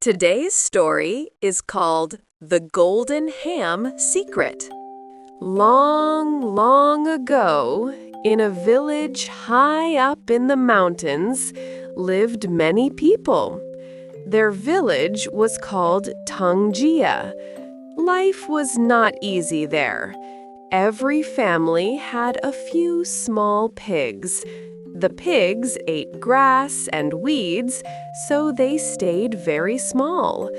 Today's story is called The Golden Ham Secret. Long, long ago, in a village high up in the mountains, lived many people. Their village was called Tangjia. Life was not easy there. Every family had a few small pigs. The pigs ate grass and weeds, so they stayed very small.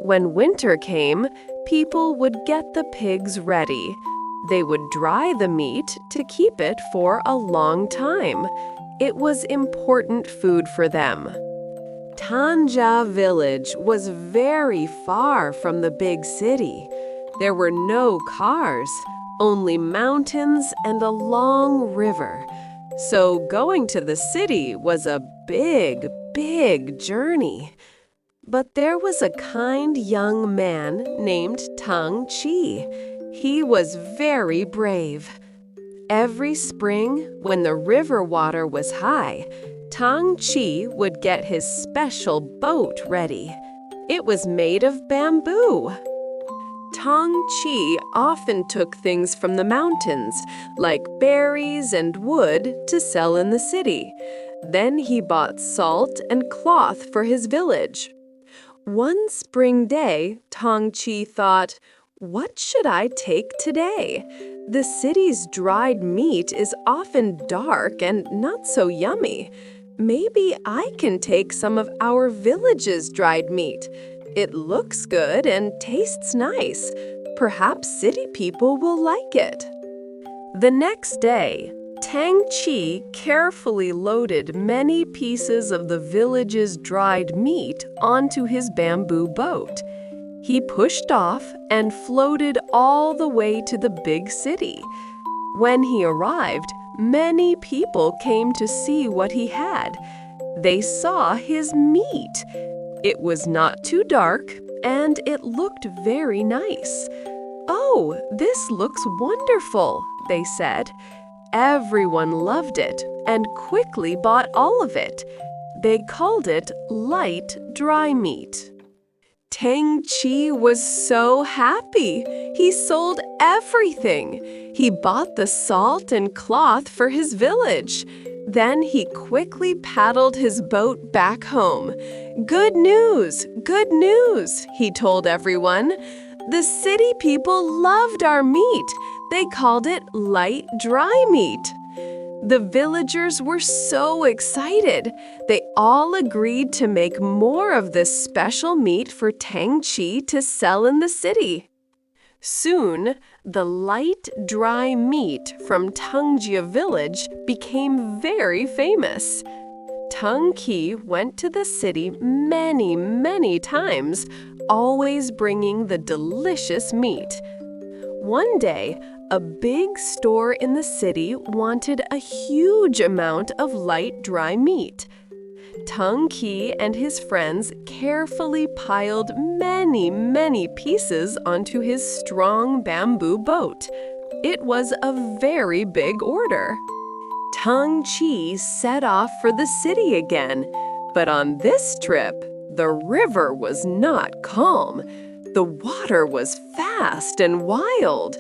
When winter came, people would get the pigs ready. They would dry the meat to keep it for a long time. It was important food for them. Tanja village was very far from the big city. There were no cars, only mountains and a long river. So going to the city was a big, big journey. But there was a kind young man named Tang Chi. He was very brave. Every spring, when the river water was high, Tang Chi would get his special boat ready. It was made of bamboo. Tang Chi often took things from the mountains, like berries and wood, to sell in the city. Then he bought salt and cloth for his village. One spring day, Tang Chi thought, "What should I take today? The city's dried meat is often dark and not so yummy. Maybe I can take some of our village's dried meat. It looks good and tastes nice. Perhaps city people will like it." The next day, Tang Chi carefully loaded many pieces of the village's dried meat onto his bamboo boat. He pushed off and floated all the way to the big city. When he arrived, many people came to see what he had. They saw his meat. It was not too dark, and it looked very nice. "Oh, this looks wonderful," they said. Everyone loved it and quickly bought all of it. They called it light dry meat. Tang Chi was so happy. He sold everything. He bought the salt and cloth for his village. Then he quickly paddled his boat back home. "Good news! Good news!" he told everyone. "The city people loved our meat. They called it light dry meat." The villagers were so excited. They all agreed to make more of this special meat for Tang Chi to sell in the city. Soon, the light, dry meat from Tangjia village became very famous. Tang Chi went to the city many, many times, always bringing the delicious meat. One day, a big store in the city wanted a huge amount of light, dry meat. Tang Chi and his friends carefully piled many, many pieces onto his strong bamboo boat. It was a very big order. Tang Chi set off for the city again, but on this trip, the river was not calm. The water was fast and wild.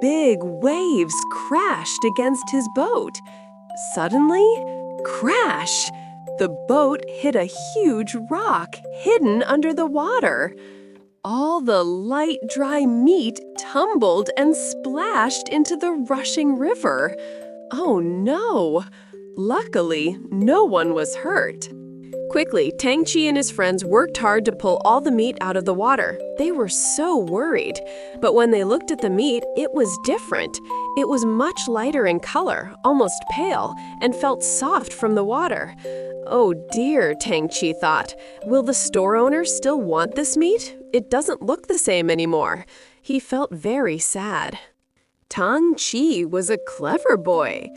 Big waves crashed against his boat. Suddenly, crash! The boat hit a huge rock hidden under the water. All the light, dry meat tumbled and splashed into the rushing river. Oh no! Luckily, no one was hurt. Quickly, Tang Chi and his friends worked hard to pull all the meat out of the water. They were so worried. But when they looked at the meat, it was different. It was much lighter in color, almost pale, and felt soft from the water. "Oh dear," Tang Chi thought. "Will the store owner still want this meat? It doesn't look the same anymore." He felt very sad. Tang Chi was a clever boy.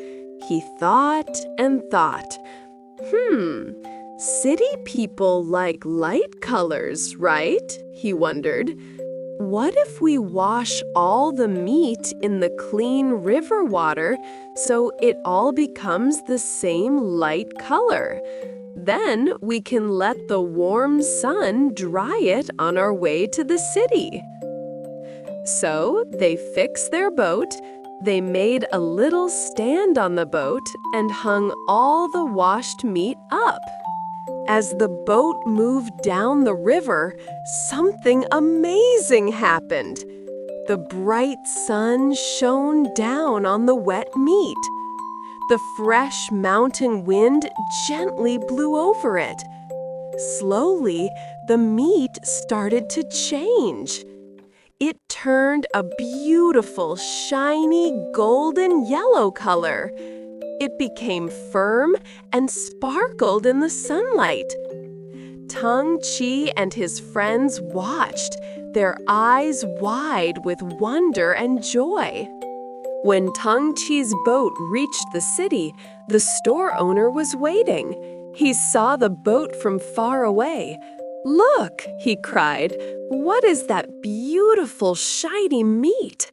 He thought and thought. City people like light colors, right? He wondered. What if we wash all the meat in the clean river water so it all becomes the same light color? Then we can let the warm sun dry it on our way to the city. So they fixed their boat, they made a little stand on the boat and hung all the washed meat up. As the boat moved down the river, something amazing happened. The bright sun shone down on the wet meat. The fresh mountain wind gently blew over it. Slowly, the meat started to change. It turned a beautiful, shiny, golden yellow color. It became firm and sparkled in the sunlight. Tung Chi and his friends watched, their eyes wide with wonder and joy. When Tung Chi's boat reached the city, the store owner was waiting. He saw the boat from far away. "Look," he cried, "what is that beautiful, shiny meat?"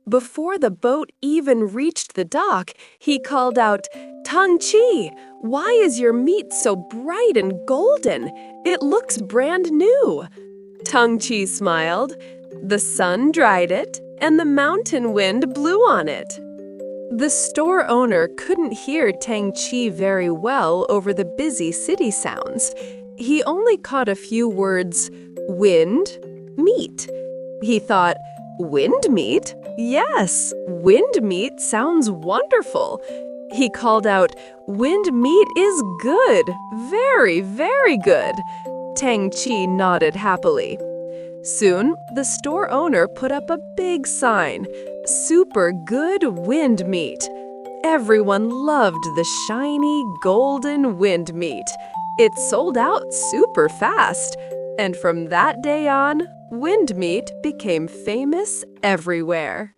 Before the boat even reached the dock, he called out, "Tung Chi, why is your meat so bright and golden? It looks brand new." Tung Chi smiled. The sun dried it, and the mountain wind blew on it. The store owner couldn't hear Tang Chi very well over the busy city sounds. He only caught a few words, wind, meat. He thought, wind meat? Yes, wind meat sounds wonderful. He called out, "Wind meat is good, very, very good." Tang Chi nodded happily. Soon, the store owner put up a big sign, "Super good wind meat." Everyone loved the shiny, golden wind meat. It sold out super fast, and from that day on, wind meat became famous everywhere.